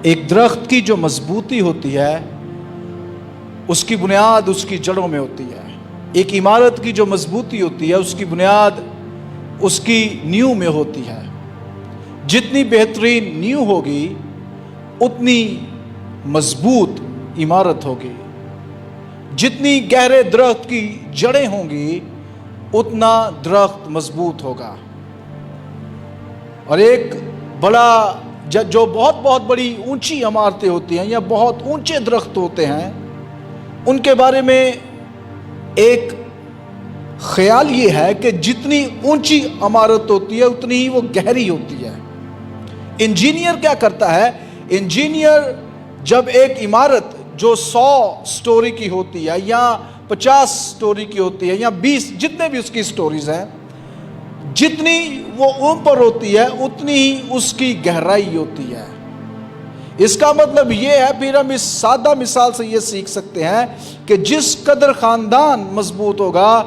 ایک درخت کی جو مضبوطی ہوتی ہے اس کی بنیاد اس کی جڑوں میں ہوتی ہے. ایک عمارت کی جو مضبوطی ہوتی ہے اس کی بنیاد اس کی نیو میں ہوتی ہے. جتنی بہترین نیو ہوگی اتنی مضبوط عمارت ہوگی. جتنی گہرے درخت کی جڑیں ہوں گی اتنا درخت مضبوط ہوگا. اور ایک بڑا جو بہت بڑی اونچی عمارتیں ہوتی ہیں یا بہت اونچے درخت ہوتے ہیں ان کے بارے میں ایک خیال یہ ہے کہ جتنی اونچی عمارت ہوتی ہے اتنی ہی وہ گہری ہوتی ہے. انجینئر کیا کرتا ہے؟ انجینئر جب ایک عمارت جو 100 سٹوری کی ہوتی ہے یا 50 سٹوری کی ہوتی ہے یا 20 جتنے بھی اس کی سٹوریز ہیں، جتنی وہ اوپر ہوتی ہے اتنی ہی اس کی گہرائی ہوتی ہے. اس کا مطلب یہ ہے، پھر ہم اس سادہ مثال سے یہ سیکھ سکتے ہیں کہ جس قدر خاندان مضبوط ہوگا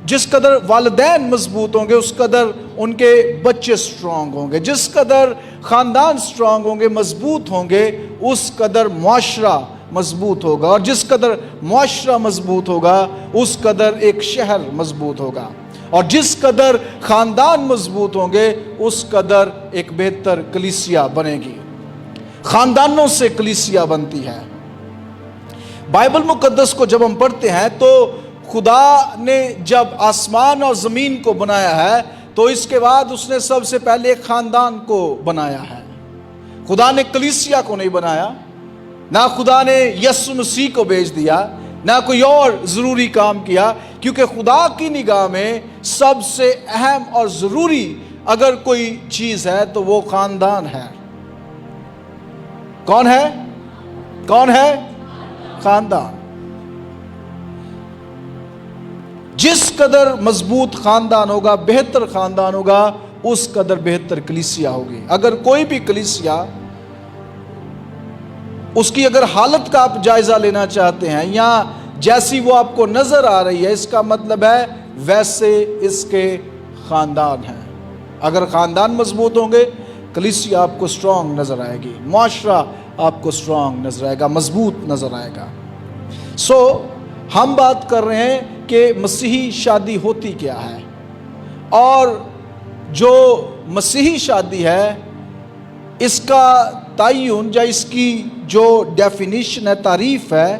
جس قدر والدین مضبوط ہوں گے اس قدر ان کے بچے سٹرونگ ہوں گے. جس قدر خاندان سٹرونگ ہوں گے، مضبوط ہوں گے، اس قدر معاشرہ مضبوط ہوگا. اور جس قدر معاشرہ مضبوط ہوگا اس قدر ایک شہر مضبوط ہوگا. اور جس قدر خاندان مضبوط ہوں گے اس قدر ایک بہتر کلیسیا بنے گی. خاندانوں سے کلیسیا بنتی ہے. بائبل مقدس کو جب ہم پڑھتے ہیں تو خدا نے جب آسمان اور زمین کو بنایا ہے تو اس کے بعد اس نے سب سے پہلے ایک خاندان کو بنایا ہے. خدا نے کلیسیا کو نہیں بنایا، نہ خدا نے یسوع مسیح کو بھیج دیا، نہ کوئی اور ضروری کام کیا، کیونکہ خدا کی نگاہ میں سب سے اہم اور ضروری اگر کوئی چیز ہے تو وہ خاندان ہے. کون ہے؟ کون ہے؟ خاندان. جس قدر مضبوط خاندان ہوگا، بہتر خاندان ہوگا، اس قدر بہتر کلیسیا ہوگی. اگر کوئی بھی کلیسیا اس کی اگر حالت کا آپ جائزہ لینا چاہتے ہیں یا جیسی وہ آپ کو نظر آ رہی ہے، اس کا مطلب ہے ویسے اس کے خاندان ہیں. اگر خاندان مضبوط ہوں گے کلیسیا آپ کو سٹرونگ نظر آئے گی، معاشرہ آپ کو سٹرونگ نظر آئے گا، مضبوط نظر آئے گا. ہم بات کر رہے ہیں کہ مسیحی شادی ہوتی کیا ہے، اور جو مسیحی شادی ہے اس کا تعین یا اس کی جو ڈیفینیشن ہے، تعریف ہے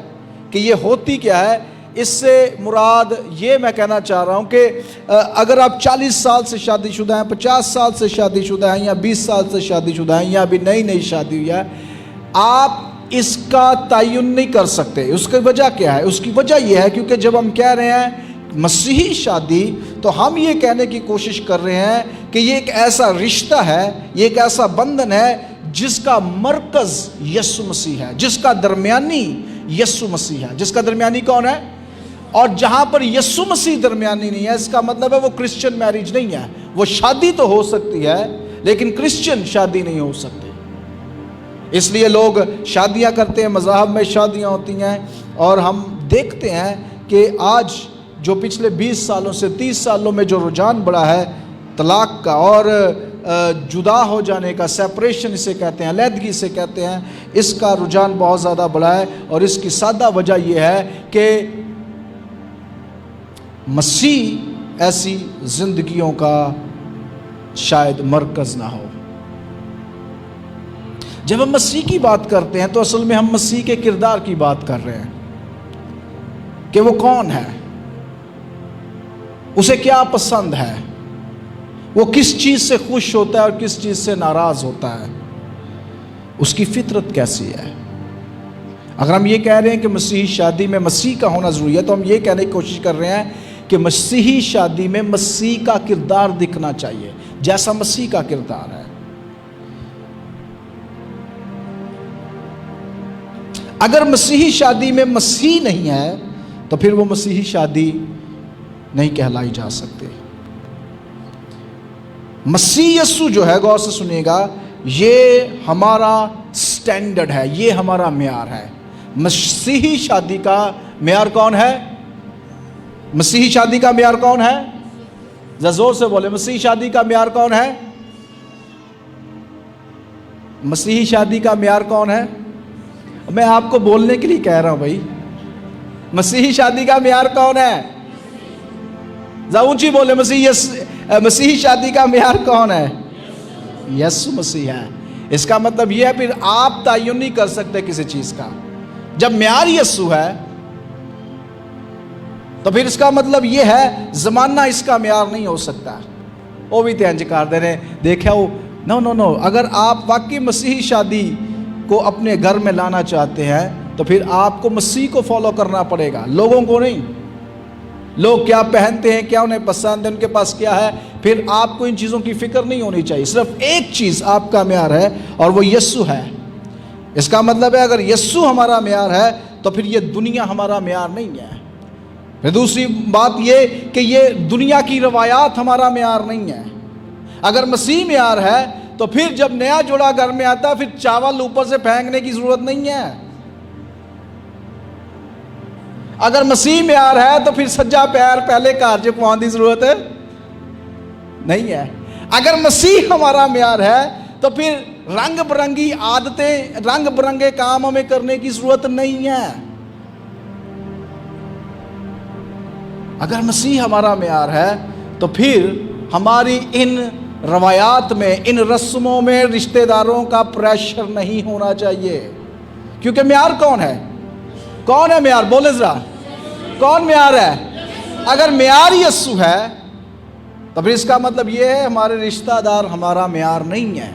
کہ یہ ہوتی کیا ہے. اس سے مراد یہ میں کہنا چاہ رہا ہوں کہ اگر آپ 40 سال سے شادی شدہ ہیں، 50 سال سے شادی شدہ ہیں یا 20 سال سے شادی شدہ ہیں یا ابھی نئی شادی ہوئی ہے، آپ اس کا تعین نہیں کر سکتے. اس کی وجہ کیا ہے؟ اس کی وجہ یہ ہے کیونکہ جب ہم کہہ رہے ہیں مسیحی شادی تو ہم یہ کہنے کی کوشش کر رہے ہیں کہ یہ ایک ایسا رشتہ ہے، یہ ایک ایسا بندھن ہے جس کا مرکز یسوع مسیح ہے، جس کا درمیانی یسوع مسیح ہے. جس کا درمیانی کون ہے؟ اور جہاں پر یسوع مسیح درمیانی نہیں ہے اس کا مطلب ہے وہ کرسچن میرج نہیں ہے. وہ شادی تو ہو سکتی ہے لیکن کرسچن شادی نہیں ہو سکتی. اس لیے لوگ شادیاں کرتے ہیں، مذاہب میں شادیاں ہوتی ہیں، اور ہم دیکھتے ہیں کہ آج جو پچھلے 20 سالوں سے 30 سالوں میں جو رجحان بڑھا ہے طلاق کا اور جدا ہو جانے کا، سیپریشن اسے کہتے ہیں، علیحدگی سے کہتے ہیں، اس کا رجحان بہت زیادہ بڑھا ہے. اور اس کی سادہ وجہ یہ ہے کہ مسیح ایسی زندگیوں کا شاید مرکز نہ ہو. جب ہم مسیح کی بات کرتے ہیں تو اصل میں ہم مسیح کے کردار کی بات کر رہے ہیں کہ وہ کون ہے، اسے کیا پسند ہے، وہ کس چیز سے خوش ہوتا ہے اور کس چیز سے ناراض ہوتا ہے، اس کی فطرت کیسی ہے. اگر ہم یہ کہہ رہے ہیں کہ مسیحی شادی میں مسیح کا ہونا ضروری ہے تو ہم یہ کہنے کی کوشش کر رہے ہیں کہ مسیحی شادی میں مسیح کا کردار دکھنا چاہیے جیسا مسیح کا کردار ہے. اگر مسیحی شادی میں مسیح نہیں ہے تو پھر وہ مسیحی شادی نہیں کہلائی جا سکتی. مسیح یسوع جو ہے، غور سے سنیے گا، یہ ہمارا سٹینڈرڈ ہے، یہ ہمارا معیار ہے. مسیحی شادی کا معیار کون ہے؟ مسیحی شادی کا معیار کون ہے؟ ذرا زور سے بولے، مسیحی شادی کا معیار کون ہے؟ مسیحی شادی کا معیار کون ہے؟ میں آپ کو بولنے کے لیے کہہ رہا ہوں بھائی، مسیحی شادی کا معیار کون ہے؟ ذرا اونچی بولے، مسیحی شادی کا معیار کون ہے؟ یسوع مسیح ہے۔ اس کا مطلب یہ ہے پھر آپ تعین نہیں کر سکتے کسی چیز کا۔ جب معیار یسوع ہے تو پھر اس کا مطلب یہ ہے زمانہ اس کا معیار نہیں ہو سکتا۔ وہ بھی تینج کر دے رہے دیکھا وہ نو اگر آپ واقعی مسیحی شادی کو اپنے گھر میں لانا چاہتے ہیں تو پھر آپ کو مسیح کو فالو کرنا پڑے گا، لوگوں کو نہیں۔ لوگ کیا پہنتے ہیں، کیا انہیں پسند ہے، ان کے پاس کیا ہے، پھر آپ کو ان چیزوں کی فکر نہیں ہونی چاہیے۔ صرف ایک چیز آپ کا معیار ہے اور وہ یسوع ہے۔ اس کا مطلب ہے اگر یسوع ہمارا معیار ہے تو پھر یہ دنیا ہمارا معیار نہیں ہے۔ پھر دوسری بات یہ کہ یہ دنیا کی روایات ہمارا معیار نہیں ہے۔ اگر مسیح معیار ہے تو پھر جب نیا جوڑا گھر میں آتا ہے پھر چاول اوپر سے پھینکنے کی ضرورت نہیں ہے۔ اگر مسیح معیار ہے تو پھر سجا پیر پہلے گھر چ پواؤن کی ضرورت نہیں ہے۔ اگر مسیح ہمارا معیار ہے تو پھر رنگ برنگی عادتیں، رنگ برنگے کام ہمیں کرنے کی ضرورت نہیں ہے۔ اگر مسیح ہمارا معیار ہے تو پھر ہماری ان روایات میں، ان رسموں میں رشتہ داروں کا پریشر نہیں ہونا چاہیے، کیونکہ معیار کون ہے؟ کون ہے معیار؟ بولے ذرا، کون معیار ہے؟ اگر معیار یسوع ہے تو پھر اس کا مطلب یہ ہے ہمارے رشتہ دار ہمارا معیار نہیں ہے،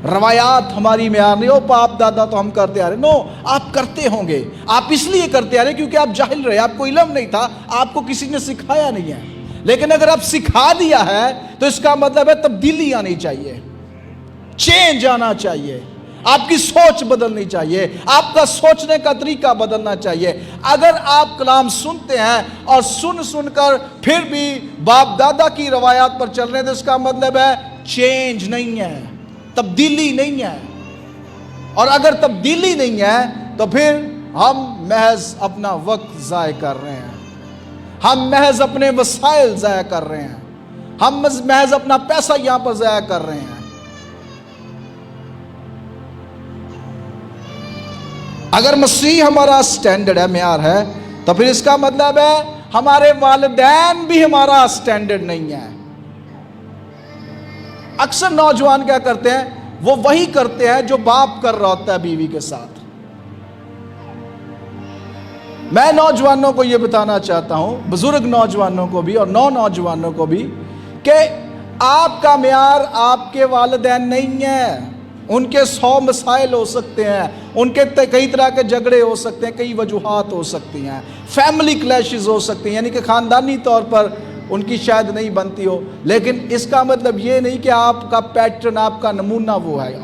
روایات ہماری معیار نہیں ہو۔ باپ دادا تو ہم کرتے آ رہے، نو، آپ کرتے ہوں گے، آپ اس لیے کرتے آ رہے کیونکہ آپ جاہل رہے، آپ کو علم نہیں تھا، آپ کو کسی نے سکھایا نہیں ہے۔ لیکن اگر آپ سکھا دیا ہے تو اس کا مطلب ہے تبدیلی آنی چاہیے، چینج آنا چاہیے، آپ کی سوچ بدلنی چاہیے، آپ کا سوچنے کا طریقہ بدلنا چاہیے۔ اگر آپ کلام سنتے ہیں اور سن کر پھر بھی باپ دادا کی روایات پر چل رہے ہیں تو اس کا مطلب ہے چینج نہیں ہے، تبدیلی نہیں ہے۔ اور اگر تبدیلی نہیں ہے تو پھر ہم محض اپنا وقت ضائع کر رہے ہیں، ہم محض اپنے وسائل ضائع کر رہے ہیں، ہم محض اپنا پیسہ یہاں پر ضائع کر رہے ہیں۔ اگر مسیح ہمارا سٹینڈرڈ ہے، معیار ہے، تو پھر اس کا مطلب ہے ہمارے والدین بھی ہمارا سٹینڈرڈ نہیں ہے۔ اکثر نوجوان کیا کرتے ہیں؟ وہ وہی کرتے ہیں جو باپ کر رہا ہوتا ہے بیوی کے ساتھ۔ میں نوجوانوں کو یہ بتانا چاہتا ہوں، بزرگ نوجوانوں کو بھی اور نوجوانوں کو بھی، کہ آپ کا معیار آپ کے والدین نہیں ہے۔ ان کے 100 مسائل ہو سکتے ہیں، ان کے کئی طرح کے جھگڑے ہو سکتے ہیں، کئی وجوہات ہو سکتی ہیں، فیملی کلیشز ہو سکتی ہیں، یعنی کہ خاندانی طور پر ان کی شاید نہیں بنتی ہو، لیکن اس کا مطلب یہ نہیں کہ آپ کا پیٹرن، آپ کا نمونہ وہ ہے۔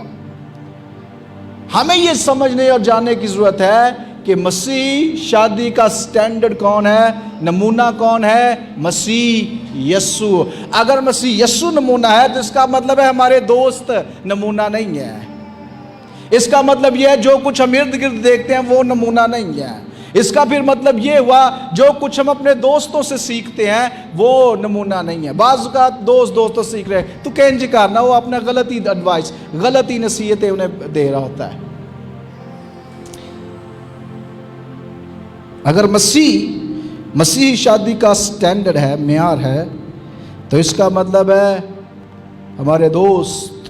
ہمیں یہ سمجھنے اور جاننے کی ضرورت ہے کہ مسیح شادی کا سٹینڈرڈ کون ہے، نمونہ کون ہے؟ مسیح یسوع۔ اگر مسیح یسوع نمونہ ہے تو اس کا مطلب ہے ہمارے دوست نمونہ نہیں ہے۔ اس کا مطلب یہ ہے جو کچھ ہم ارد گرد دیکھتے ہیں وہ نمونہ نہیں ہے۔ اس کا پھر مطلب یہ ہوا جو کچھ ہم اپنے دوستوں سے سیکھتے ہیں وہ نمونہ نہیں ہے۔ بعض اوقات دوستوں سے سیکھ رہے ہیں تو کینج کرنا، وہ اپنا غلطی ایڈوائس، غلطی نصیحتیں انہیں دے رہا ہوتا ہے۔ اگر مسیح شادی کا سٹینڈرڈ ہے، معیار ہے، تو اس کا مطلب ہے ہمارے دوست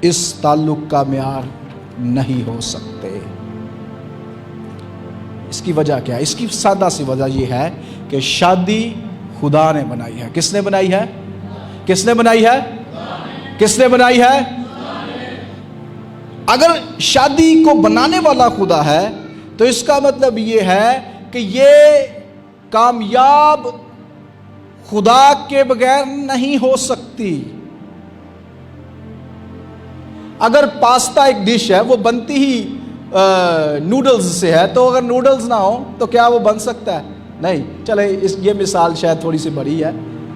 اس تعلق کا معیار نہیں ہو سکتے۔ اس کی وجہ کیا ہے؟ اس کی سادہ سی وجہ یہ ہے کہ شادی خدا نے بنائی ہے۔ کس نے بنائی ہے؟ کس نے بنائی ہے؟ کس نے بنائی ہے؟ اگر شادی کو بنانے والا خدا ہے تو اس کا مطلب یہ ہے کہ یہ کامیاب خدا کے بغیر نہیں ہو سکتی۔ اگر پاستا ایک ڈش ہے وہ بنتی ہی نوڈلز سے ہے، تو اگر نوڈلز نہ ہو تو کیا وہ بن سکتا ہے؟ نہیں۔ چلے یہ مثال شاید تھوڑی سی بڑی ہے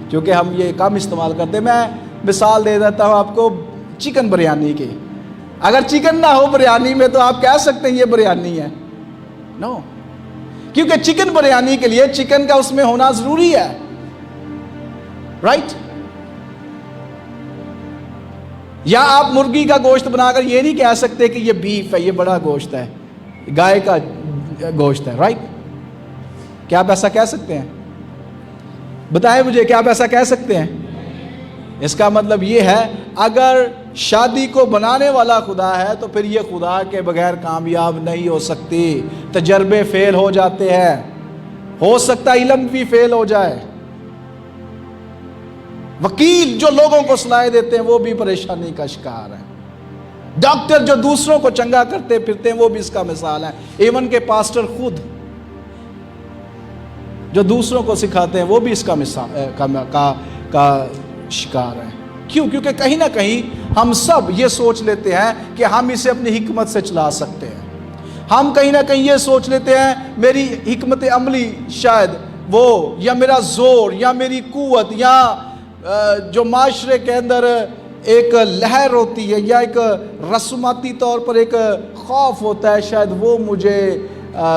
کیونکہ ہم یہ کم استعمال کرتے ہیں۔ میں مثال دے دیتا ہوں آپ کو چکن بریانی کی۔ اگر چکن نہ ہو بریانی میں تو آپ کہہ سکتے ہیں یہ بریانی ہے؟ نو، کیونکہ چکن بریانی کے لیے چکن کا اس میں ہونا ضروری ہے، رائٹ؟ یا آپ مرغی کا گوشت بنا کر یہ نہیں کہہ سکتے کہ یہ بیف ہے، یہ بڑا گوشت ہے، گائے کا گوشت ہے، رائٹ؟ کیا آپ ایسا کہہ سکتے ہیں؟ بتائیں مجھے، کیا آپ ایسا کہہ سکتے ہیں؟ اس کا مطلب یہ ہے اگر شادی کو بنانے والا خدا ہے تو پھر یہ خدا کے بغیر کامیاب نہیں ہو سکتی۔ تجربے فیل ہو جاتے ہیں، ہو سکتا ہے علم بھی فیل ہو جائے، وکیل جو لوگوں کو صلاح دیتے ہیں وہ بھی پریشانی کا شکار ہیں، ڈاکٹر جو دوسروں کو چنگا کرتے پھرتے ہیں وہ بھی اس کا مثال ہے، ایون کہ پاسٹر خود جو دوسروں کو سکھاتے ہیں وہ بھی اس کا مثال کا شکار ہے۔ کیوں؟ کیونکہ کہیں نہ کہیں ہم سب یہ سوچ لیتے ہیں کہ ہم اسے اپنی حکمت سے چلا سکتے ہیں، ہم کہیں نہ کہیں یہ سوچ لیتے ہیں میری حکمت عملی شاید وہ، یا میرا زور، یا میری قوت، یا جو معاشرے کے اندر ایک لہر ہوتی ہے یا ایک رسوماتی طور پر ایک خوف ہوتا ہے، شاید وہ مجھے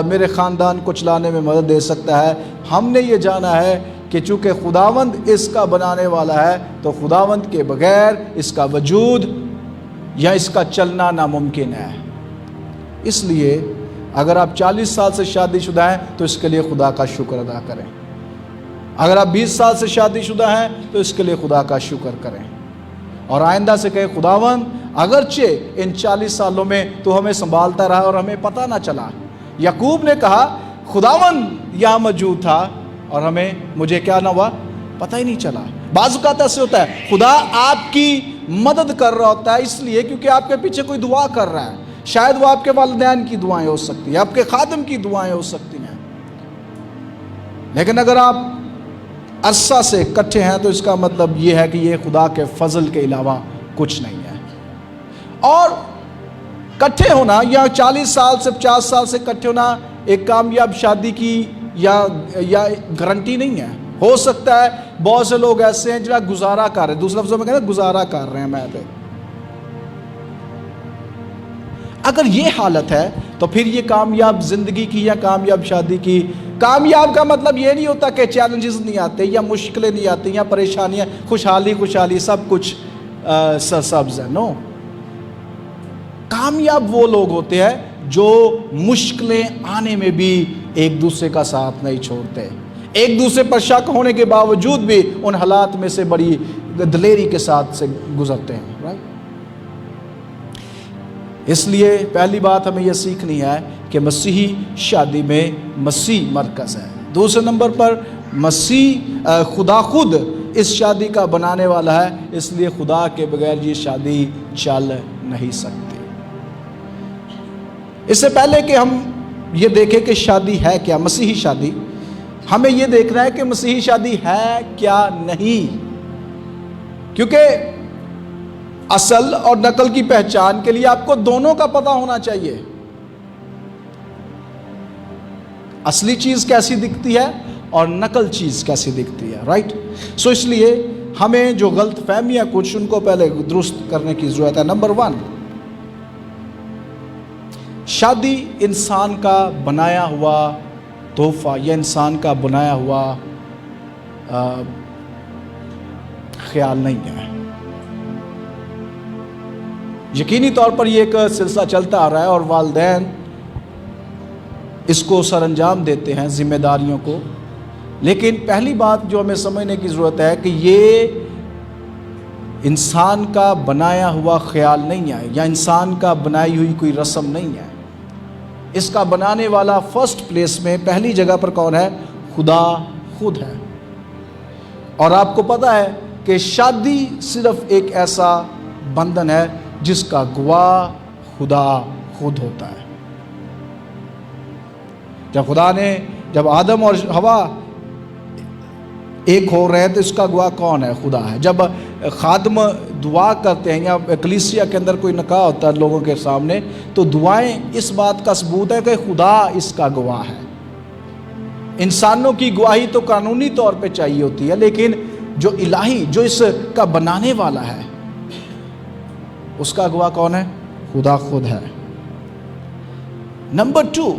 میرے خاندان کو چلانے میں مدد دے سکتا ہے۔ ہم نے یہ جانا ہے کہ چونکہ خداوند اس کا بنانے والا ہے تو خداوند کے بغیر اس کا وجود یا اس کا چلنا ناممکن ہے۔ اس لیے اگر آپ 40 سال سے شادی شدہ ہیں تو اس کے لیے خدا کا شکر ادا کریں، اگر آپ 20 سال سے شادی شدہ ہیں تو اس کے لیے خدا کا شکر کریں، اور آئندہ سے کہیں خداوند اگرچہ ان 40 سالوں میں تو ہمیں سنبھالتا رہا اور ہمیں پتہ نہ چلا۔ یعقوب نے کہا خداوند یہاں موجود تھا اور مجھے کیا نہ ہوا، پتہ ہی نہیں چلا۔ بعض اوقات ایسے ہوتا ہے خدا آپ کی مدد کر رہا ہوتا ہے اس لیے کیونکہ آپ کے پیچھے کوئی دعا کر رہا ہے، شاید وہ آپ کے والدین کی دعائیں ہو سکتی ہیں، آپ کے خادم کی دعائیں ہو سکتی ہیں، لیکن اگر آپ عرصہ سے کٹھے ہیں تو اس کا مطلب یہ ہے کہ یہ خدا کے فضل کے علاوہ کچھ نہیں ہے۔ اور کٹھے ہونا یا 40 سال سے 50 سال سے کٹھے ہونا ایک کامیاب شادی کی یا گارنٹی نہیں ہے۔ ہو سکتا ہے بہت سے لوگ ایسے ہیں جنہاں گزارا کر رہے ہیں، دوسرے لفظوں میں کہتے ہیں گزارا کر رہے ہیں میں پہ۔ اگر یہ حالت ہے تو پھر یہ کامیاب زندگی کی یا کامیاب شادی کی، کامیاب کا مطلب یہ نہیں ہوتا کہ چیلنجز نہیں آتے یا مشکلیں نہیں آتی یا پریشانیاں، خوشحالی سب کچھ سرسبز ہے، نو۔ کامیاب وہ لوگ ہوتے ہیں جو مشکلیں آنے میں بھی ایک دوسرے کا ساتھ نہیں چھوڑتے، ایک دوسرے پر شک ہونے کے باوجود بھی ان حالات میں سے بڑی دلیری کے ساتھ سے گزرتے ہیں، رائٹ؟ اس لیے پہلی بات ہمیں یہ سیکھنی ہے کہ مسیحی شادی میں مسیح مرکز ہے۔ دوسرے نمبر پر مسیح خدا خود اس شادی کا بنانے والا ہے، اس لیے خدا کے بغیر یہ شادی چل نہیں سکتی۔ اس سے پہلے کہ ہم یہ دیکھیں کہ شادی ہے کیا، مسیحی شادی، ہمیں یہ دیکھنا ہے کہ مسیحی شادی ہے کیا نہیں، کیونکہ اصل اور نقل کی پہچان کے لیے آپ کو دونوں کا پتہ ہونا چاہیے۔ اصلی چیز کیسی دکھتی ہے اور نقل چیز کیسی دکھتی ہے، رائٹ؟ سو اس لیے ہمیں جو غلط فہمیاں کچھ ان کو پہلے درست کرنے کی ضرورت ہے۔ نمبر 1، شادی انسان کا بنایا ہوا تحفہ یا انسان کا بنایا ہوا خیال نہیں ہے۔ یقینی طور پر یہ ایک سلسلہ چلتا آ رہا ہے اور والدین اس کو سر انجام دیتے ہیں، ذمہ داریوں کو، لیکن پہلی بات جو ہمیں سمجھنے کی ضرورت ہے کہ یہ انسان کا بنایا ہوا خیال نہیں ہے یا انسان کا بنائی ہوئی کوئی رسم نہیں ہے۔ اس کا بنانے والا فرسٹ پلیس میں پہلی جگہ پر کون ہے؟ خدا خود ہے۔ اور آپ کو پتہ ہے کہ شادی صرف ایک ایسا بندھن ہے جس کا گواہ خدا خود ہوتا ہے۔ جب آدم اور حوا ایک ہو رہے ہیں تو اس کا گواہ کون ہے؟ خدا ہے۔ جب خادم دعا کرتے ہیں یا کلیسیا کے اندر کوئی نکاح ہوتا ہے لوگوں کے سامنے تو دعائیں اس بات کا ثبوت ہے کہ خدا اس کا گواہ ہے۔ انسانوں کی گواہی تو قانونی طور پہ چاہیے ہوتی ہے، لیکن جو الہی، جو اس کا بنانے والا ہے، اس کا گواہ کون ہے؟ خدا خود ہے۔ نمبر 2،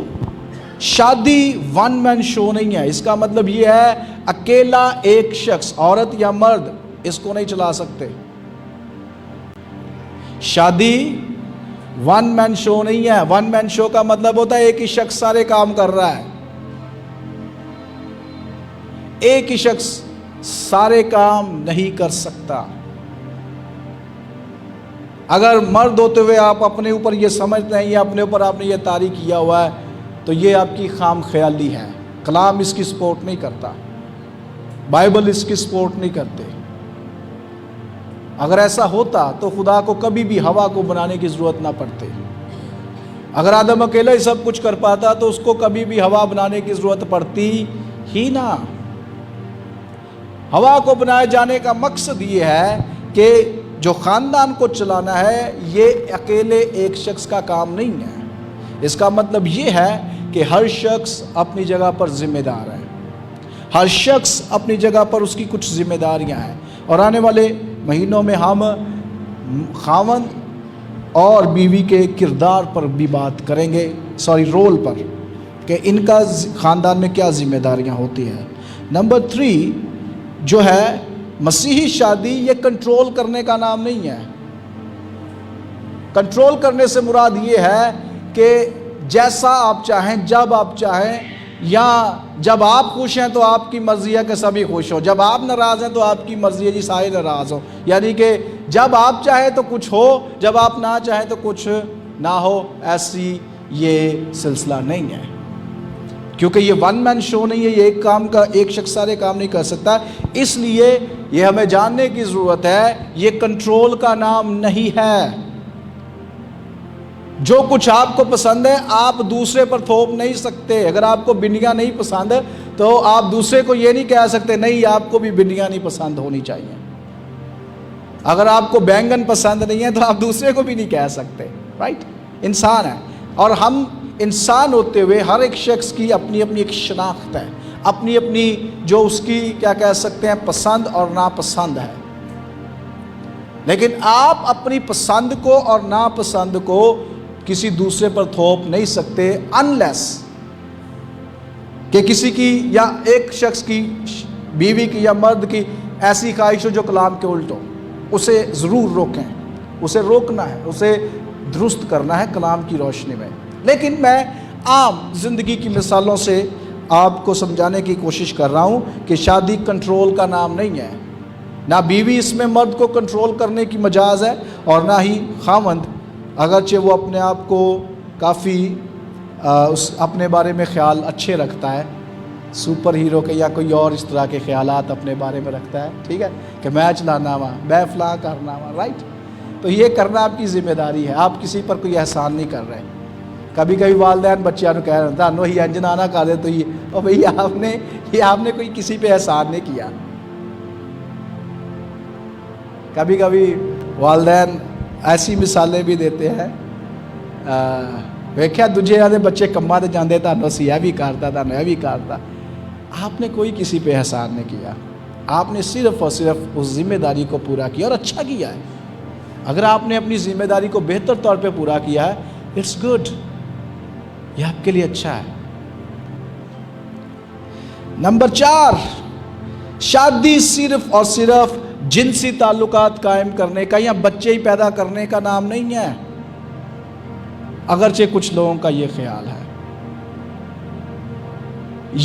شادی ون مین شو نہیں ہے۔ اس کا مطلب یہ ہے اکیلا ایک شخص، عورت یا مرد، اس کو نہیں چلا سکتے۔ شادی ون مین شو نہیں ہے. ون مین شو کا مطلب ہوتا ہے ایک ہی شخص سارے کام کر رہا ہے. ایک ہی شخص سارے کام نہیں کر سکتا. اگر مرد ہوتے ہوئے آپ اپنے اوپر یہ سمجھتے ہیں یا اپنے اوپر آپ نے یہ طاری کیا ہوا ہے تو یہ آپ کی خام خیالی ہے. کلام اس کی سپورٹ نہیں کرتا, بائبل اس کی سپورٹ نہیں کرتے. اگر ایسا ہوتا تو خدا کو کبھی بھی ہوا کو بنانے کی ضرورت نہ پڑتی. اگر آدم اکیلا ہی سب کچھ کر پاتا تو اس کو کبھی بھی ہوا بنانے کی ضرورت پڑتی ہی نہ. ہوا کو بنائے جانے کا مقصد یہ ہے کہ جو خاندان کو چلانا ہے یہ اکیلے ایک شخص کا کام نہیں ہے. اس کا مطلب یہ ہے کہ ہر شخص اپنی جگہ پر ذمہ دار ہے. ہر شخص اپنی جگہ پر اس کی کچھ ذمہ داریاں ہیں. اور آنے والے مہینوں میں ہم خاوند اور بیوی کے کردار پر بھی بات کریں گے, رول پر, کہ ان کا خاندان میں کیا ذمہ داریاں ہوتی ہیں. نمبر 3 جو ہے مسیحی شادی, یہ کنٹرول کرنے کا نام نہیں ہے. کنٹرول کرنے سے مراد یہ ہے کہ جیسا آپ چاہیں, جب آپ چاہیں, یا جب آپ خوش ہیں تو آپ کی مرضی ہے کہ سبھی خوش ہو, جب آپ ناراض ہیں تو آپ کی مرضی ہے جی سارے ناراض ہوں. یعنی کہ جب آپ چاہیں تو کچھ ہو, جب آپ نہ چاہیں تو کچھ نہ ہو. ایسی یہ سلسلہ نہیں ہے, کیونکہ یہ ون مین شو نہیں ہے. یہ ایک شخص سارے کام نہیں کر سکتا. اس لیے یہ ہمیں جاننے کی ضرورت ہے, یہ کنٹرول کا نام نہیں ہے. جو کچھ آپ کو پسند ہے آپ دوسرے پر تھوپ نہیں سکتے. اگر آپ کو بندیاں نہیں پسند تو آپ دوسرے کو یہ نہیں کہہ سکتے نہیں آپ کو بھی بندیاں نہیں پسند ہونی چاہیے. اگر آپ کو بینگن پسند نہیں ہے تو آپ دوسرے کو بھی نہیں کہہ سکتے. رائٹ, انسان ہے, اور ہم انسان ہوتے ہوئے ہر ایک شخص کی اپنی اپنی ایک شناخت ہے, اپنی اپنی جو اس کی کیا کہہ سکتے ہیں پسند اور ناپسند ہے. لیکن آپ اپنی پسند کو اور ناپسند کو کسی دوسرے پر تھوپ نہیں سکتے, انلیس کہ کسی کی یا ایک شخص کی, بیوی کی یا مرد کی ایسی خواہش ہو جو کلام کے الٹ ہو. اسے ضرور روکیں, اسے روکنا ہے, اسے درست کرنا ہے کلام کی روشنی میں. لیکن میں عام زندگی کی مثالوں سے آپ کو سمجھانے کی کوشش کر رہا ہوں کہ شادی کنٹرول کا نام نہیں ہے. نہ بیوی اس میں مرد کو کنٹرول کرنے کی مجاز ہے, اور نہ ہی خاوند, اگرچہ وہ اپنے آپ کو کافی اپنے بارے میں خیال اچھے رکھتا ہے, سپر ہیرو کے یا کوئی اور اس طرح کے خیالات اپنے بارے میں رکھتا ہے, ٹھیک ہے, کہ میں چلانا وا, میں فلاں کرنا وا, رائٹ. تو یہ کرنا آپ کی ذمہ داری ہے, آپ کسی پر کوئی احسان نہیں کر رہے. کبھی کبھی والدین بچیاں کو کہہ رہے ہیں تھانوں ہی انجنا نہ کر دے تو یہ اور بھئی آپ نے کوئی کسی پہ احسان نہیں کیا. کبھی کبھی والدین ایسی مثالیں بھی دیتے ہیں, ویکھیا دجے آدھے بچے کما تے جاندے تانوں اسی یہ بھی کرتا, تانوں یہ بھی کرتا. آپ نے کوئی کسی پہ احسان نہیں کیا, آپ نے صرف اور صرف اس ذمہ داری کو پورا کیا اور اچھا کیا ہے. اگر آپ نے اپنی ذمہ داری کو بہتر طور پہ پورا کیا ہے, اٹس گڈ, یہ آپ کے لیے اچھا ہے. نمبر 4, شادی صرف اور صرف جنسی تعلقات قائم کرنے کا یا بچے ہی پیدا کرنے کا نام نہیں ہے, اگرچہ کچھ لوگوں کا یہ خیال ہے.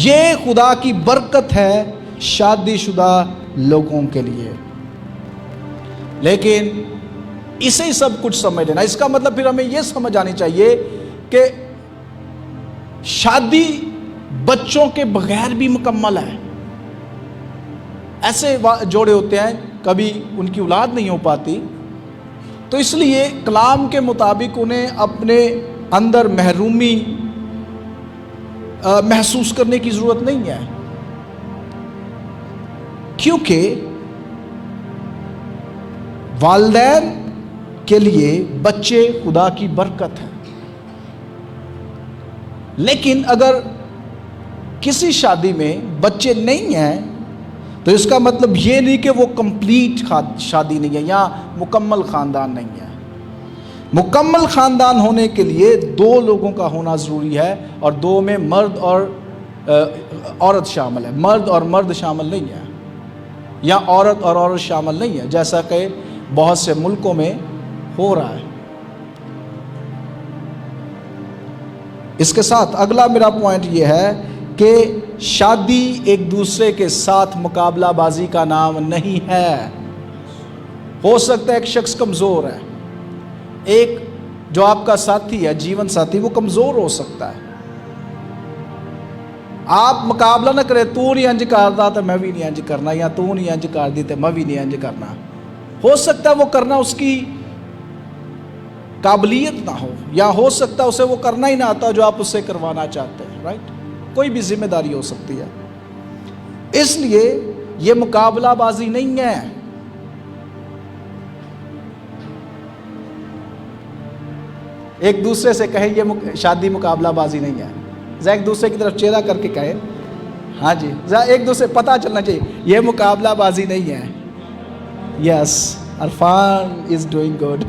یہ خدا کی برکت ہے شادی شدہ لوگوں کے لیے, لیکن اسے ہی سب کچھ سمجھ لینا. اس کا مطلب پھر ہمیں یہ سمجھ آنی چاہیے کہ شادی بچوں کے بغیر بھی مکمل ہے. ایسے جوڑے ہوتے ہیں کبھی ان کی اولاد نہیں ہو پاتی, تو اس لیے کلام کے مطابق انہیں اپنے اندر محرومی محسوس کرنے کی ضرورت نہیں ہے, کیونکہ والدین کے لیے بچے خدا کی برکت ہے. لیکن اگر کسی شادی میں بچے نہیں ہیں تو اس کا مطلب یہ نہیں کہ وہ کمپلیٹ شادی نہیں ہے یا مکمل خاندان نہیں ہے. مکمل خاندان ہونے کے لیے 2 لوگوں کا ہونا ضروری ہے, اور 2 میں مرد اور عورت شامل ہے. مرد اور مرد شامل نہیں ہے, یا عورت اور عورت شامل نہیں ہے, جیسا کہ بہت سے ملکوں میں ہو رہا ہے. اس کے ساتھ اگلا میرا پوائنٹ یہ ہے کہ شادی ایک دوسرے کے ساتھ مقابلہ بازی کا نام نہیں ہے. ہو سکتا ہے ایک شخص کمزور ہے، ایک جو آپ کا ساتھی ہے، جیون ساتھی، وہ کمزور ہو سکتا ہے. آپ مقابلہ نہ کریں، تو نہیں انج کرتا تو میں بھی نہیں انج کرنا، یا تو نہیں انج کر دی تو میں بھی نہیں انج کرنا. ہو سکتا ہے وہ کرنا اس کی قابلیت نہ ہو، یا ہو سکتا ہے اسے وہ کرنا ہی نہ آتا جو آپ اس سے کروانا چاہتے ہیں. رائٹ؟ کوئی بھی ذمہ داری ہو سکتی ہے. اس لیے یہ مقابلہ بازی نہیں ہے. ایک دوسرے سے کہیں یہ شادی مقابلہ بازی نہیں ہے. ذرا ایک دوسرے کی طرف چہرہ کر کے کہیں، ہاں جی، ذرا ایک دوسرے پتہ چلنا چاہیے یہ مقابلہ بازی نہیں ہے. Yes, Irfan is doing good.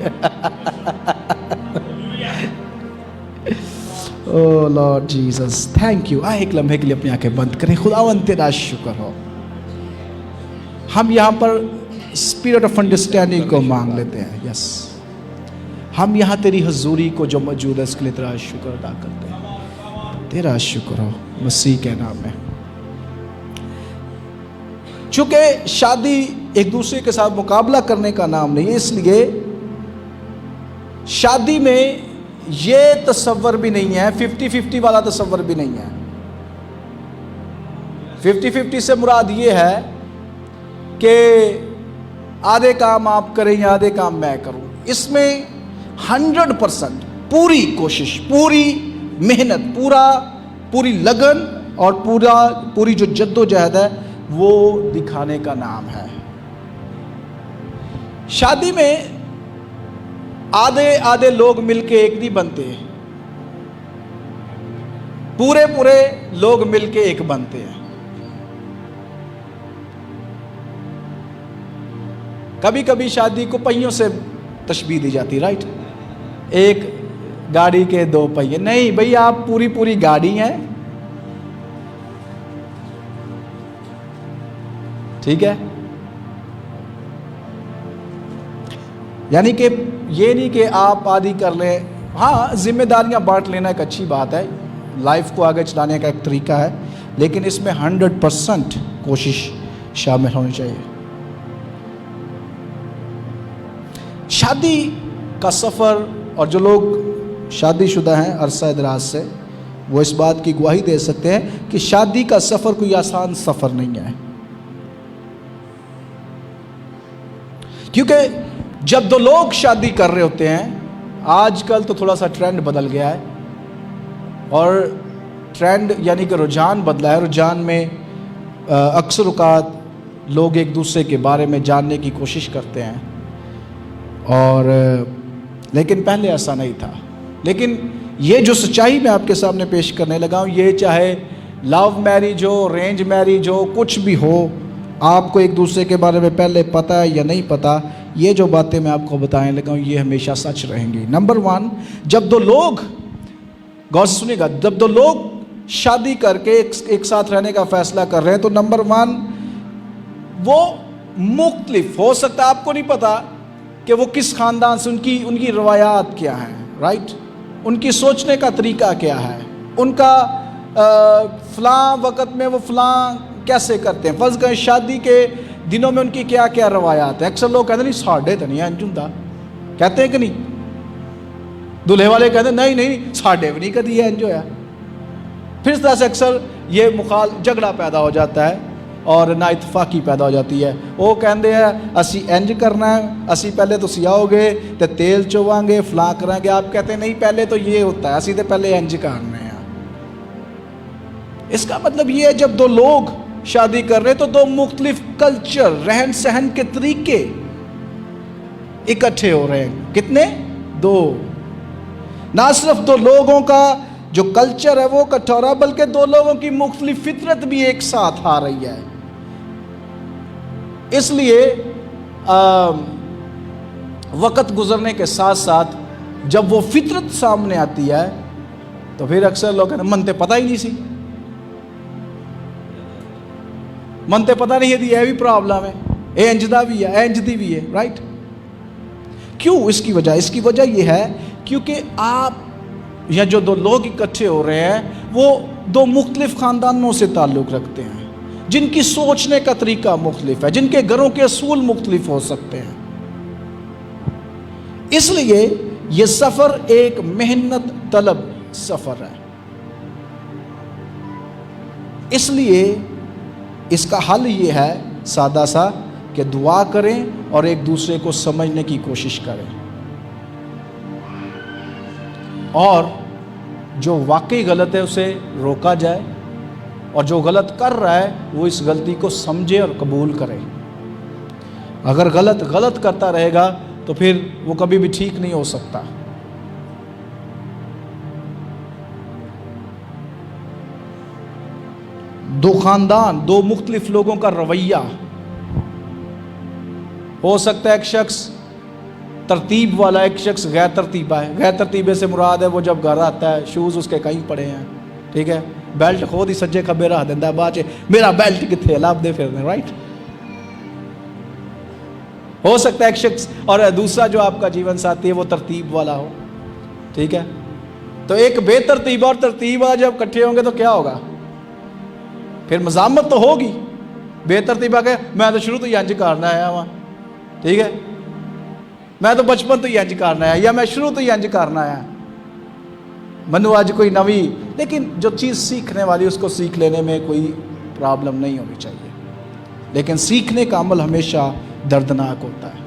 Oh Lord Jesus, thank you. ایک لمحے کے لیے اپنی آنکھیں بند کریں. خداوند تیرا شکر ہو. ہم یہاں پر اسپرٹ آف انڈرسٹینڈنگ کو مانگ لیتے ہیں. یس، ہم یہاں تیری حضوری کو جو موجود ہے اس کے لیے تیرا شکر ادا کرتے ہیں. تیرا شکر ہو مسیح کے نام میں. چونکہ شادی ایک دوسرے کے ساتھ مقابلہ کرنے کا نام نہیں ہے، اس لیے شادی میں یہ تصور بھی نہیں ہے، 50-50 والا تصور بھی نہیں ہے. 50-50 سے مراد یہ ہے کہ آدھے کام آپ کریں یا آدھے کام میں کروں. اس میں 100% پوری کوشش، پوری محنت، پوری لگن اور پوری جو جد و جہد ہے وہ دکھانے کا نام ہے. شادی میں آدھے لوگ مل کے ایک نہیں بنتے، پورے لوگ مل کے ایک بنتے ہیں. کبھی کبھی شادی کو پہیوں سے تشبیہ دی جاتی. رائٹ؟ ایک گاڑی کے 2 پہیے. نہیں بھئی، آپ پوری گاڑی ہیں. ٹھیک ہے؟ یعنی کہ یہ نہیں کہ آپ آدھی کر لیں. ہاں، ذمہ داریاں بانٹ لینا ایک اچھی بات ہے، لائف کو آگے چلانے کا ایک طریقہ ہے، لیکن اس میں 100% کوشش شامل ہونی چاہیے. شادی کا سفر، اور جو لوگ شادی شدہ ہیں عرصہ دراز سے، وہ اس بات کی گواہی دے سکتے ہیں کہ شادی کا سفر کوئی آسان سفر نہیں ہے. کیونکہ جب 2 لوگ شادی کر رہے ہوتے ہیں، آج کل تو تھوڑا سا ٹرینڈ بدل گیا ہے، اور ٹرینڈ یعنی کہ رجحان بدلا ہے. رجحان میں اکثر اوقات لوگ ایک دوسرے کے بارے میں جاننے کی کوشش کرتے ہیں، اور لیکن پہلے ایسا نہیں تھا. لیکن یہ جو سچائی میں آپ کے سامنے پیش کرنے لگا ہوں، یہ چاہے لو میرج ہو، رینج میرج ہو، کچھ بھی ہو، آپ کو ایک دوسرے کے بارے میں پہلے پتہ ہے یا نہیں پتہ، یہ جو باتیں میں آپ کو بتانے لگا ہوں یہ ہمیشہ سچ رہیں گی. نمبر 1، جب 2 لوگ، غور سے سنیے گا، جب 2 لوگ شادی کر کے ایک ساتھ رہنے کا فیصلہ کر رہے ہیں تو نمبر 1، وہ مختلف ہو سکتا ہے. آپ کو نہیں پتا کہ وہ کس خاندان سے، ان کی روایات کیا ہیں. رائٹ؟ ان کی سوچنے کا طریقہ کیا ہے، ان کا فلاں وقت میں وہ فلاں کیسے کرتے ہیں. فرض کریں شادی کے دنوں میں ان کی کیا کیا روایات ہیں. اکثر لوگ کہتے ہیں نہیں ساڑھے تو نہیں انج ہوندا، کہتے ہیں کہ نہیں. دلہے والے کہتے ہیں نہیں ساڑھے بھی نہیں کدی انج ہویا. پھر اس طرح سے اکثر یہ جھگڑا پیدا ہو جاتا ہے اور نا اتفاقی پیدا ہو جاتی ہے. وہ کہتے ہیں اسی انج کرنا ہے، اسی پہلے تو سیاہ ہو گے تو تیل چوائیں گے، فلاں کریں گے. آپ کہتے ہیں نہیں پہلے تو یہ ہوتا ہے، اسی تو پہلے انج کرنے ہیں. اس کا مطلب یہ ہے جب 2 لوگ شادی کر رہے تو 2 مختلف کلچر، رہن سہن کے طریقے اکٹھے ہو رہے ہیں. کتنے؟ 2. نہ صرف 2 لوگوں کا جو کلچر ہے وہ اکٹھا ہو رہا ہے، بلکہ 2 لوگوں کی مختلف فطرت بھی ایک ساتھ آ رہی ہے. اس لیے وقت گزرنے کے ساتھ ساتھ جب وہ فطرت سامنے آتی ہے تو پھر اکثر لوگ کہتے ہیں من تے پتہ ہی نہیں سی، من تے پتہ نہیں ہے دی یہ بھی پرابلم ہے، اے انجدہ بھی ہے، اے انجدی بھی ہے. رائٹ؟ کیوں اس کی وجہ یہ ہے کیونکہ آپ یا جو دو لوگ اکٹھے ہو رہے ہیں وہ دو مختلف خاندانوں سے تعلق رکھتے ہیں، جن کی سوچنے کا طریقہ مختلف ہے، جن کے گھروں کے اصول مختلف ہو سکتے ہیں۔ اس لیے یہ سفر ایک محنت طلب سفر ہے۔ اس لیے اس کا حل یہ ہے سادہ سا کہ دعا کریں اور ایک دوسرے کو سمجھنے کی کوشش کریں، اور جو واقعی غلط ہے اسے روکا جائے، اور جو غلط کر رہا ہے وہ اس غلطی کو سمجھے اور قبول کرے۔ اگر غلط کرتا رہے گا تو پھر وہ کبھی بھی ٹھیک نہیں ہو سکتا۔ دو خاندان، دو مختلف لوگوں کا رویہ ہو سکتا ہے، ایک شخص ترتیب والا، ایک شخص غیر ترتیبہ ہے۔ غیر ترتیبے سے مراد ہے وہ جب گھر آتا ہے شوز اس کے کہیں پڑے ہیں، ٹھیک ہے، بیلٹ خود ہی سجے کھبے رکھ دیتا ہے، بعد میرا بیلٹ کتنے لاب دے پھرنے، رائٹ۔ ہو سکتا ہے ایک شخص اور دوسرا جو آپ کا جیون ساتھی ہے وہ ترتیب والا ہو، ٹھیک ہے۔ تو ایک بے ترتیبہ اور ترتیبہ جب اکٹھے ہوں گے تو کیا ہوگا؟ پھر مزاحمت تو ہوگی۔ بے ترتیبہ کہ میں تو شروع تو یہ انج کرنا آیا ہوا، ٹھیک ہے، میں تو بچپن تو یہ انج کرنا آیا، یا میں شروع تو یہ انج کرنا آیا، منو آج کوئی نوی، لیکن جو چیز سیکھنے والی اس کو سیکھ لینے میں کوئی پرابلم نہیں ہونی چاہیے، لیکن سیکھنے کا عمل ہمیشہ دردناک ہوتا ہے۔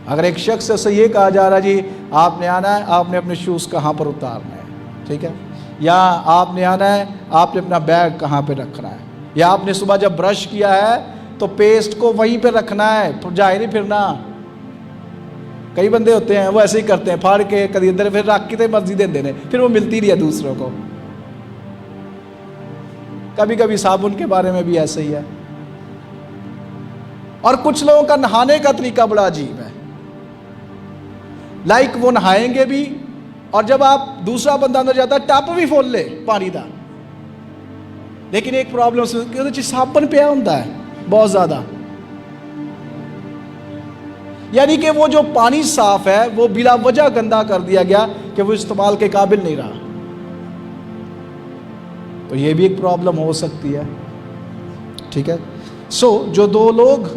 اگر ایک شخص سے یہ کہا جا رہا ہے جی آپ نے آنا ہے، آپ نے اپنے شوز کہاں پر اتارنا ہے، ٹھیک ہے، یا آپ نے آنا ہے، آپ نے اپنا بیگ کہاں پہ رکھنا ہے، یا آپ نے صبح جب برش کیا ہے تو پیسٹ کو وہیں پہ رکھنا ہے، جائے نہیں پھرنا۔ کئی بندے ہوتے ہیں وہ ایسے ہی کرتے ہیں، پھاڑ کے کدی ادھر پھر رکھ کے مرضی دے دینے، پھر وہ ملتی نہیں ہے دوسروں کو۔ کبھی کبھی صابن کے بارے میں بھی ایسے ہی ہے۔ اور کچھ لوگوں کا نہانے کا طریقہ بڑا عجیب ہے، لائک وہ نہائیں گے بھی، اور جب آپ دوسرا بندہ اندر جاتا ہے ٹپ بھی کھول لے پانی دا، لیکن ایک پرابلم صابن پیا ہوتا ہے بہت زیادہ، یعنی کہ وہ جو پانی صاف ہے وہ بلا وجہ گندا کر دیا گیا کہ وہ استعمال کے قابل نہیں رہا۔ تو یہ بھی ایک پرابلم ہو سکتی ہے، ٹھیک ہے۔ جو دو لوگ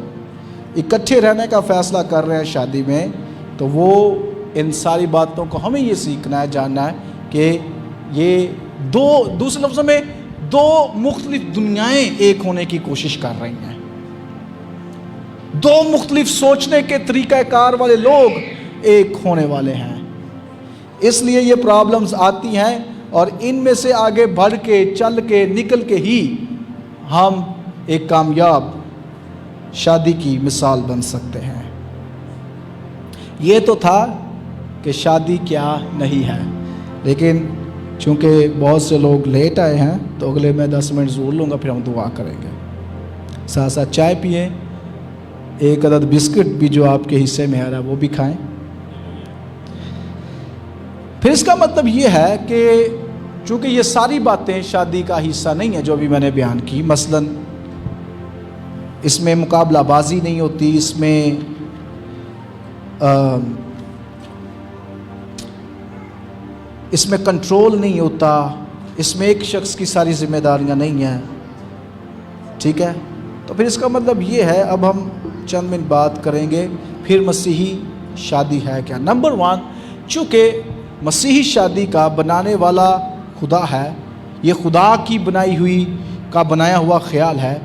اکٹھے رہنے کا فیصلہ کر رہے ہیں شادی میں، تو وہ ان ساری باتوں کو ہمیں یہ سیکھنا ہے، جاننا ہے کہ یہ دوسرے لفظوں میں دو مختلف دنیایں ایک ہونے کی کوشش کر رہی ہیں، دو مختلف سوچنے کے طریقہ کار والے لوگ ایک ہونے والے ہیں۔ اس لیے یہ پرابلمز آتی ہیں، اور ان میں سے آگے بڑھ کے چل کے نکل کے ہی ہم ایک کامیاب شادی کی مثال بن سکتے ہیں۔ یہ تو تھا کہ شادی کیا نہیں ہے، لیکن چونکہ بہت سے لوگ لیٹ آئے ہیں تو اگلے میں 10 منٹ ضرور لوں گا، پھر ہم دعا کریں گے، ساتھ ساتھ چائے پئیں، ایک عدد بسکٹ بھی جو آپ کے حصے میں آ رہا ہے وہ بھی کھائیں۔ پھر اس کا مطلب یہ ہے کہ چونکہ یہ ساری باتیں شادی کا حصہ نہیں ہے جو بھی میں نے بیان کی، مثلا اس میں مقابلہ بازی نہیں ہوتی، اس میں کنٹرول نہیں ہوتا، اس میں ایک شخص کی ساری ذمہ داریاں نہیں ہیں، ٹھیک ہے۔ تو پھر اس کا مطلب یہ ہے، اب ہم چند منٹ بات کریں گے پھر مسیحی شادی ہے کیا۔ نمبر 1، چونکہ مسیحی شادی کا بنانے والا خدا ہے، یہ خدا کی بنایا ہوا خیال ہے،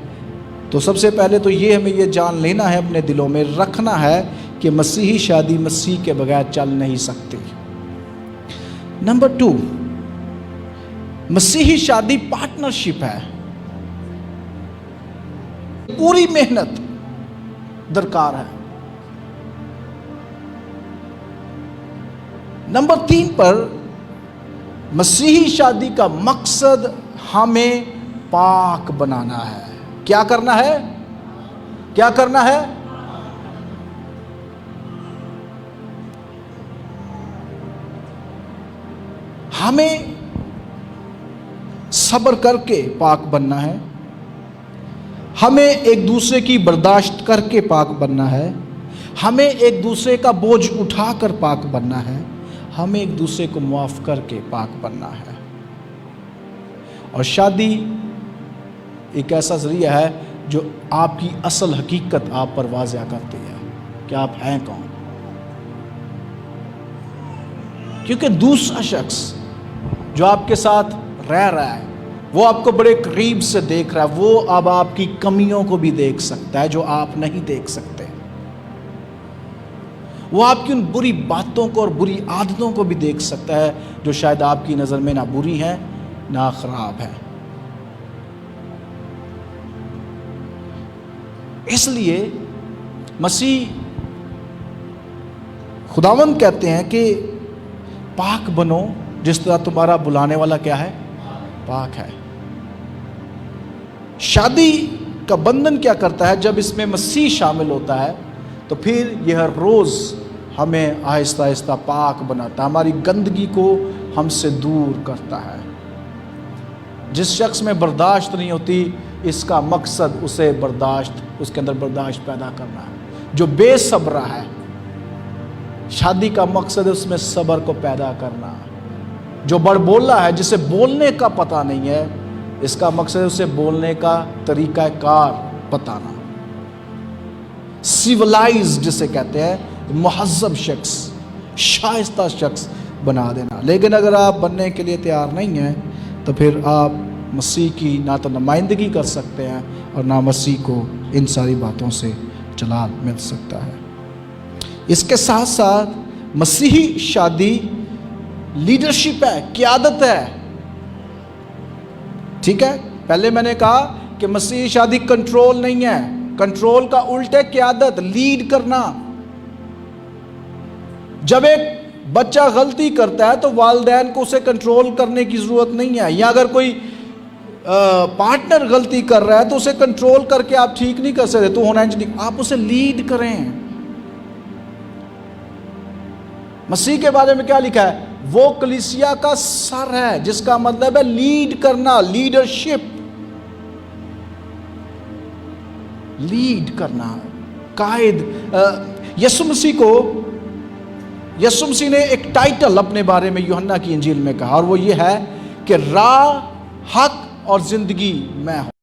تو سب سے پہلے تو یہ ہمیں یہ جان لینا ہے، اپنے دلوں میں رکھنا ہے کہ مسیحی شادی مسیح کے بغیر چل نہیں سکتی۔ نمبر 2، مسیحی شادی پارٹنرشپ ہے، پوری محنت درکار ہے۔ نمبر 3 پر مسیحی شادی کا مقصد ہمیں پاک بنانا ہے۔ کیا کرنا ہے؟ کیا کرنا ہے؟ ہمیں صبر کر کے پاک بننا ہے، ہمیں ایک دوسرے کی برداشت کر کے پاک بننا ہے، ہمیں ایک دوسرے کا بوجھ اٹھا کر پاک بننا ہے، ہمیں ایک دوسرے کو معاف کر کے پاک بننا ہے۔ اور شادی ایک ایسا ذریعہ ہے جو آپ کی اصل حقیقت آپ پر واضح کرتی ہے کہ آپ ہیں کون، کیونکہ دوسرا شخص جو آپ کے ساتھ رہ رہا ہے وہ آپ کو بڑے قریب سے دیکھ رہا ہے، وہ اب آپ کی کمیوں کو بھی دیکھ سکتا ہے جو آپ نہیں دیکھ سکتے، وہ آپ کی ان بری باتوں کو اور بری عادتوں کو بھی دیکھ سکتا ہے جو شاید آپ کی نظر میں نہ بری ہیں نہ خراب ہیں۔ اس لیے مسیح خداوند کہتے ہیں کہ پاک بنو جس طرح تمہارا بلانے والا کیا ہے؟ پاک ہے۔ شادی کا بندھن کیا کرتا ہے؟ جب اس میں مسیح شامل ہوتا ہے تو پھر یہ ہر روز ہمیں آہستہ آہستہ پاک بناتا ہے، ہماری گندگی کو ہم سے دور کرتا ہے۔ جس شخص میں برداشت نہیں ہوتی، اس کا مقصد اسے اس کے اندر برداشت پیدا کرنا ہے۔ جو بے صبر ہے، شادی کا مقصد ہے اس میں صبر کو پیدا کرنا۔ جو بڑ بولا ہے، جسے بولنے کا پتہ نہیں ہے، اس کا مقصد ہے اسے بولنے کا طریقہ کار بتانا۔ سیولائز جسے کہتے ہیں، مہذب شخص، شائستہ شخص بنا دینا۔ لیکن اگر آپ بننے کے لیے تیار نہیں ہیں تو پھر آپ مسیح کی نہ تو نمائندگی کر سکتے ہیں اور نہ مسیح کو ان ساری باتوں سے جلال مل سکتا ہے۔ اس کے ساتھ ساتھ مسیحی شادی لیڈرشپ ہے، قیادت ہے۔ ٹھیک ہے، پہلے میں نے کہا کہ مسیحی شادی کنٹرول نہیں ہے، کنٹرول کا الٹ ہے قیادت، لیڈ کرنا۔ جب ایک بچہ غلطی کرتا ہے تو والدین کو اسے کنٹرول کرنے کی ضرورت نہیں ہے، یا اگر کوئی پارٹنر غلطی کر رہا ہے تو اسے کنٹرول کر کے آپ ٹھیک نہیں کر سکتے، تو ہونا چاہیے آپ اسے لیڈ کریں۔ مسیح کے بارے میں کیا لکھا ہے؟ وہ کلیسیا کا سر ہے، جس کا مطلب ہے لیڈ کرنا، لیڈرشپ، لیڈ کرنا، قائد۔ یسوع مسیح نے ایک ٹائٹل اپنے بارے میں یوحنا کی انجیل میں کہا، اور وہ یہ ہے کہ راہ، حق اور زندگی میں ہوں۔